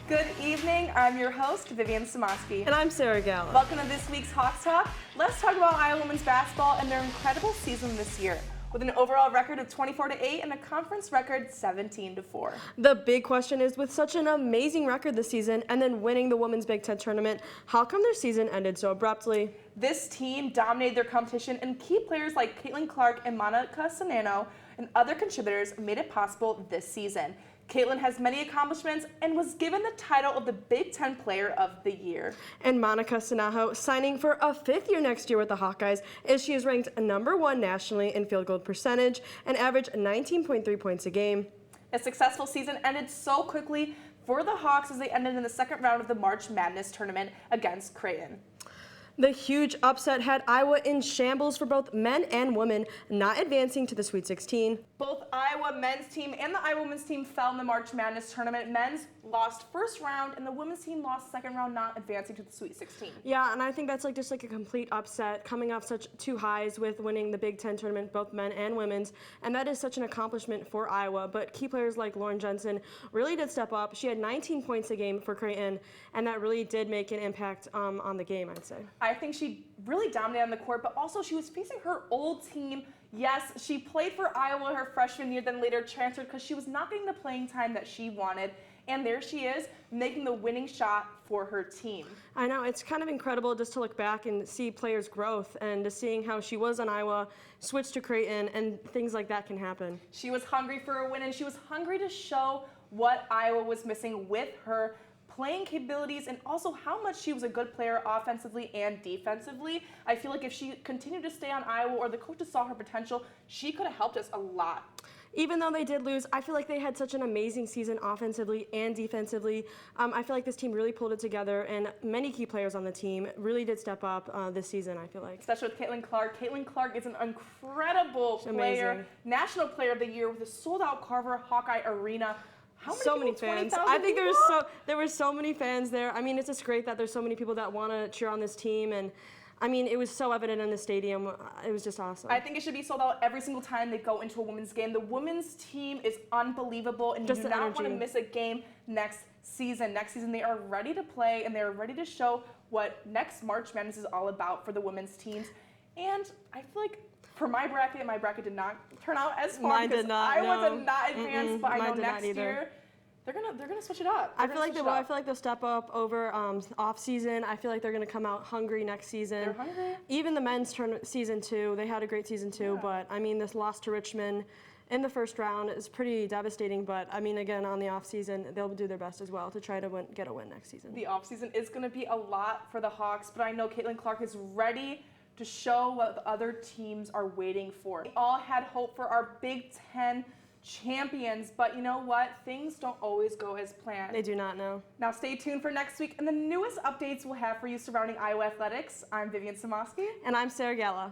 Good evening. I'm your host, Vivian Sumoski. And I'm Sarah Galla. Welcome to this week's HawksTalk. Let's talk about Iowa women's basketball and their incredible season this year, with an overall record of 24-8 and a conference record 17-4. The big question is, with such an amazing record this season and then winning the Women's Big Ten tournament, how come their season ended so abruptly? This team dominated their competition, and key players like Caitlin Clark and Monica Sanano and other contributors made it possible this season. Caitlin has many accomplishments and was given the title of the Big Ten Player of the Year. And Monica Sanano signing for a 5th year next year with the Hawkeyes, as she is ranked #1 nationally in field goal percentage and averaged 19.3 points a game. A successful season ended so quickly for the Hawks as they ended in the second round of the March Madness tournament against Creighton. The huge upset had Iowa in shambles for both men and women, not advancing to the Sweet 16. Both Iowa men's team and the Iowa women's team fell in the March Madness tournament. Men's lost first round, and the women's team lost second round, not advancing to the Sweet 16. Yeah, and I think that's just a complete upset, coming off such two highs with winning the Big Ten tournament, both men and women's, and that is such an accomplishment for Iowa. But key players like Lauren Jensen really did step up. She had 19 points a game for Creighton, and that really did make an impact on the game, I'd say. I think she really dominated on the court, but also she was facing her old team. Yes, she played for Iowa her freshman year, then later transferred because she was not getting the playing time that she wanted. And there she is, making the winning shot for her team. I know, it's kind of incredible just to look back and see players' growth and to seeing how she was on Iowa, switched to Creighton, and things like that can happen. She was hungry for a win, and she was hungry to show what Iowa was missing with her playing capabilities and also how much she was a good player offensively and defensively. I feel like if she continued to stay on Iowa or the coaches saw her potential, she could have helped us a lot. Even though they did lose, I feel like they had such an amazing season offensively and defensively. I feel like this team really pulled it together, and many key players on the team really did step up this season, I feel like. Especially with Caitlin Clark. Caitlin Clark is an incredible player, amazing. National Player of the Year with a sold-out Carver Hawkeye Arena. How many so people? many fans. 20,000 I think people? there were so many fans there. I mean, it's just great that there's so many people that want to cheer on this team, and I mean, it was so evident in the stadium. It was just awesome. I think it should be sold out every single time they go into a women's game. The women's team is unbelievable, and Just you do the not want to energy. miss a game next season. Next season, they are ready to play, and they are ready to show what next March Madness is all about for the women's teams. And I feel like for my bracket did not turn out as far. Mine did not, Iowa no. did not advance, but I know Mine did not next either. year they're gonna switch it up. I feel like they will. I feel like they'll step up over off season. I feel like they're going to come out hungry next season. They're hungry. Even the men's season 2, they had a great season 2, Yeah. but I mean, this loss to Richmond in the first round is pretty devastating. But I mean, again, on the off season, they'll do their best as well to try to get a win next season. The offseason is going to be a lot for the Hawks, but I know Caitlin Clark is ready to show what the other teams are waiting for. We all had hope for our Big Ten champions, but you know what? Things don't always go as planned. They do not know. Now stay tuned for next week and the newest updates we'll have for you surrounding Iowa athletics. I'm Vivian Sumoski. And I'm Sarah Galla.